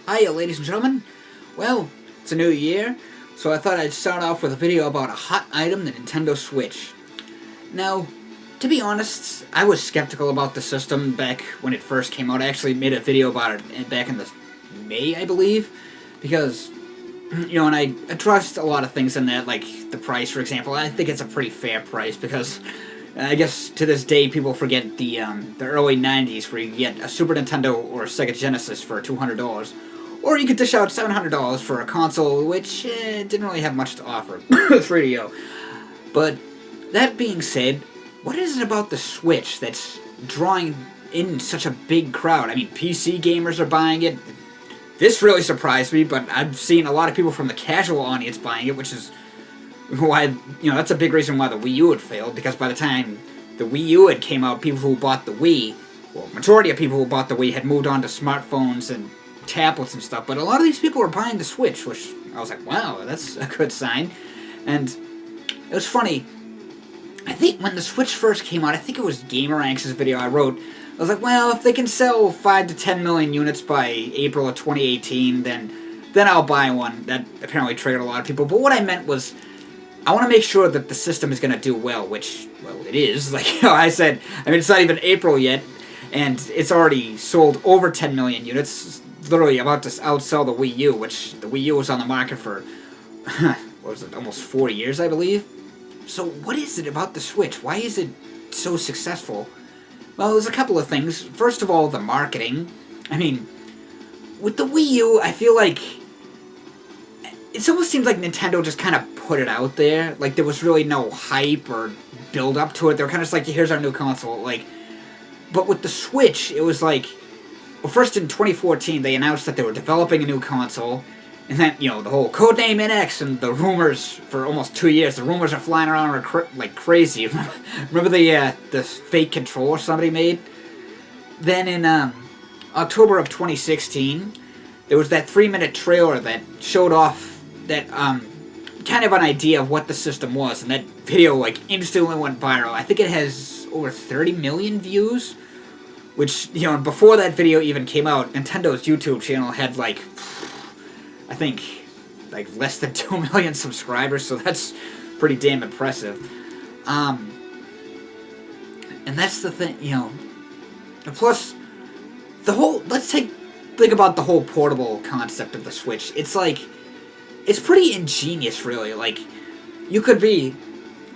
Hiya, ladies and gentlemen. Well, it's a new year, so I thought I'd start off with a video about a hot item, the Nintendo Switch. Now, to be honest, I was skeptical about the system back when it first came out. I actually made a video about it back in the May, I believe, because, and I trust a lot of things in that, like the price, for example. I think it's a pretty fair price because I guess to this day people forget the early 90s where you could get a Super Nintendo or a Sega Genesis for $200. Or you could dish out $700 for a console which didn't really have much to offer. 3DO. But that being said, what is it about the Switch that's drawing in such a big crowd? I mean, PC gamers are buying it. This really surprised me, but I've seen a lot of people from the casual audience buying it, which is why, that's a big reason why the Wii U had failed, because by the time the Wii U had came out, people who bought the Wii, well, majority of people who bought the Wii had moved on to smartphones and tablets and stuff, but a lot of these people were buying the Switch, which I was like, wow, that's a good sign. And it was funny, I think when the Switch first came out, I think it was GamerRanks' video I wrote, I was like, well, if they can sell 5 to 10 million units by April of 2018, then I'll buy one. That apparently triggered a lot of people, but what I meant was, I want to make sure that the system is going to do well, which, well, it is. Like I said, it's not even April yet, and it's already sold over 10 million units. It's literally about to outsell the Wii U, which the Wii U was on the market for, what was it, almost 4 years, I believe? So what is it about the Switch? Why is it so successful? Well, there's a couple of things. First of all, the marketing. I mean, with the Wii U, I feel like it almost seems like Nintendo just kind of put it out there. Like, there was really no hype or build up to it. They were kind of just like, here's our new console. Like, but with the Switch, it was like, well, first in 2014, they announced that they were developing a new console. And then, the whole Codename NX and the rumors for almost 2 years. The rumors are flying around like crazy. Remember the fake controller somebody made? Then in October of 2016, there was that 3-minute trailer that showed off that kind of an idea of what the system was, and that video instantly went viral. I think it has over 30 million views, which, before that video even came out, Nintendo's YouTube channel had I think less than 2 million subscribers, so that's pretty damn impressive. And that's the thing, plus the whole, think about the whole portable concept of the Switch. It's pretty ingenious, really.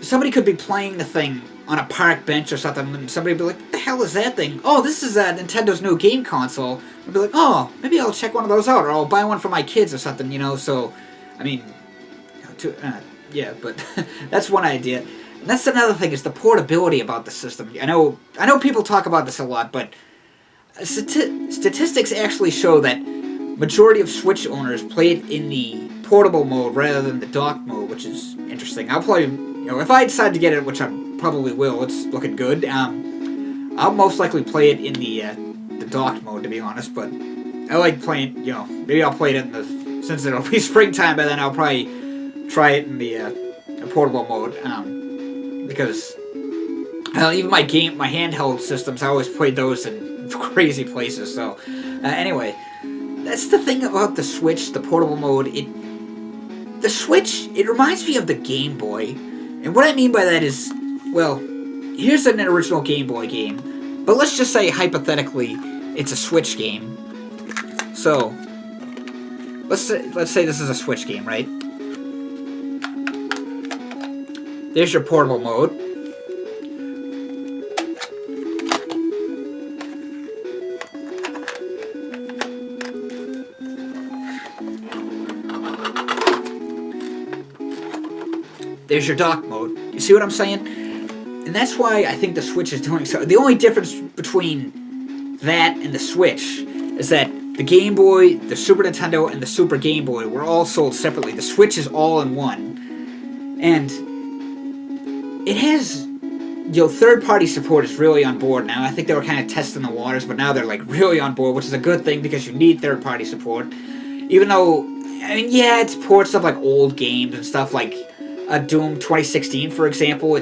Somebody could be playing the thing on a park bench or something, and somebody would be like, what the hell is that thing? Oh, this is Nintendo's new game console. I'd be like, oh, maybe I'll check one of those out, or I'll buy one for my kids or something, so, I mean, yeah, but that's one idea. And that's another thing, is the portability about the system. I know people talk about this a lot, but statistics actually show that majority of Switch owners play it in the portable mode rather than the dock mode, which is interesting. I'll play, if I decide to get it, which I probably will, it's looking good, I'll most likely play it in the dock mode, to be honest, but I like playing, maybe I'll play it in since it'll be springtime by then, I'll probably try it in the portable mode, because even my handheld systems, I always played those in crazy places, so, anyway, that's the thing about the Switch, the portable mode. The Switch, it reminds me of the Game Boy. And what I mean by that is, well, here's an original Game Boy game. But let's just say, hypothetically, it's a Switch game. So, let's say this is a Switch game, right? There's your portable mode. There's your dock mode. You see what I'm saying? And that's why I think the Switch is doing so. The only difference between that and the Switch is that the Game Boy, the Super Nintendo, and the Super Game Boy were all sold separately. The Switch is all in one. And it has, third-party support is really on board now. I think they were kind of testing the waters, but now they're really on board, which is a good thing because you need third-party support. Even though, yeah, it's ports of old games and stuff like Doom 2016, for example.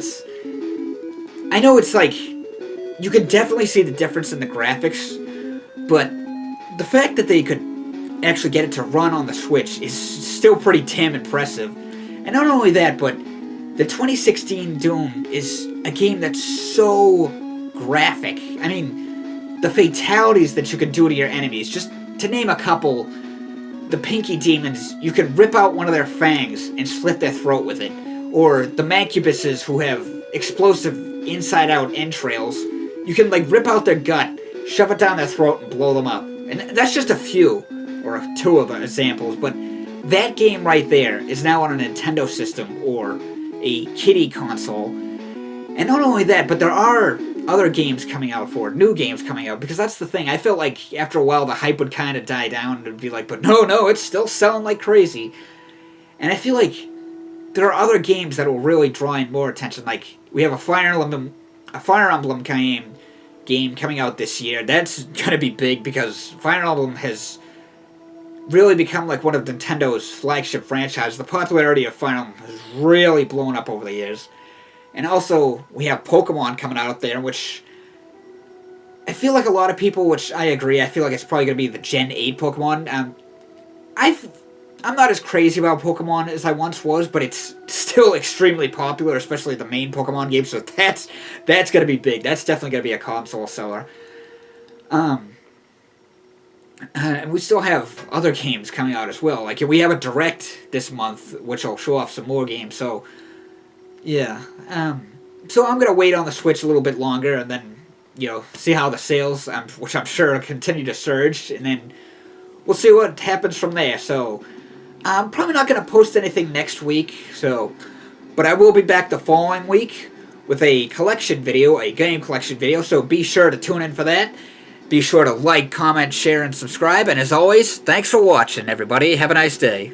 I know it's you can definitely see the difference in the graphics, but the fact that they could actually get it to run on the Switch is still pretty damn impressive. And not only that, but the 2016 Doom is a game that's so graphic. I mean, the fatalities that you can do to your enemies, just to name a couple, the Pinky Demons, you can rip out one of their fangs and slit their throat with it. Or the Mancubuses, who have explosive inside-out entrails, you can, like, rip out their gut, shove it down their throat, and blow them up. And that's just a few, or two of the examples, but that game right there is now on a Nintendo system, or a kiddie console. And not only that, but there are other games coming out for it, new games coming out, because that's the thing. I felt like after a while the hype would kind of die down, and it'd be like, but no, it's still selling like crazy. And I feel like there are other games that will really draw in more attention. Like, we have a Fire Emblem game coming out this year. That's gonna be big because Fire Emblem has really become like one of Nintendo's flagship franchises. The popularity of Fire Emblem has really blown up over the years. And also, we have Pokemon coming out there, which I feel like a lot of people, which I agree, I feel like it's probably going to be the Gen 8 Pokemon. I'm not as crazy about Pokemon as I once was, but it's still extremely popular, especially the main Pokemon game, so that's going to be big. That's definitely going to be a console seller. And we still have other games coming out as well. Like, we have a Direct this month, which will show off some more games, so yeah. So I'm going to wait on the Switch a little bit longer and then, see how the sales, which I'm sure will continue to surge, and then we'll see what happens from there. So I'm probably not going to post anything next week, but I will be back the following week with a collection video, a game collection video, so be sure to tune in for that. Be sure to like, comment, share, and subscribe, and as always, thanks for watching, everybody. Have a nice day.